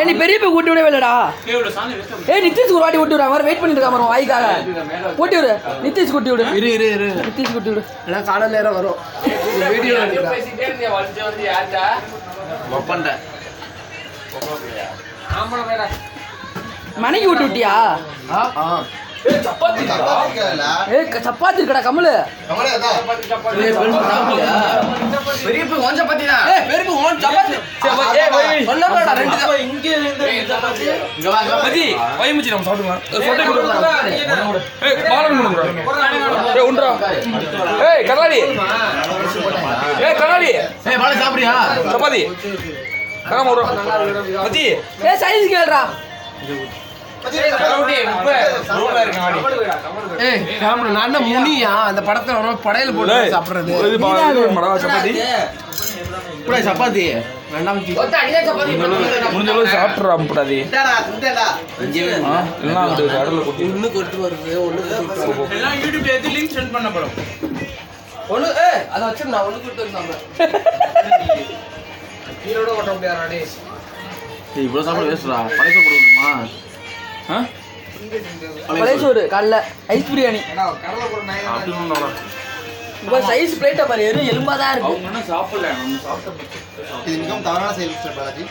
நீ பெரிய போய் ஊட்டி விடவே இல்லடா. நிதிஷ் ஒரு வாட்டி ஊட்டி விடுற மாதிரி வெயிட் பண்ணிட்டு இருக்காம வாய்க்காக ஊட்டி விடு. நிதிஷ் கூட்டி விடு. இரு நிதிஷ் கூட்டி விடு. எல்லாம் காலையில நேரம் வரும் வீடியோ மணிக்கு ஊட்டி விட்டியா? சப்பாத்தி இருக்கடா கமலு. முனியா அந்த படத்துல படையில போட்டு சாப்பிடுறது சப்பாத்தி சாப்பிட்றாடி ஒண்ணு அதை வச்சு நான் ஒண்ணு கொடுத்து இவ்வளவு சாப்பிட வேஸ்டா. பழைய கொடுக்கணுமா? பழைய சோறு காலைல ஐஸ் பிரியாணி சைஸ் பிளேட்டா பாரு எலும்பாதான் இருக்கு. சாப்பிடல இது மிகவும் தவறான செயல் மிஸ்டர் பாலாஜி.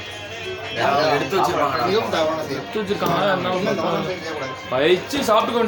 எடுத்து வச்சிருக்காங்க. மிகவும் தவறான செயல். எடுத்து வச்சிருக்காங்க. சாப்பிட்டு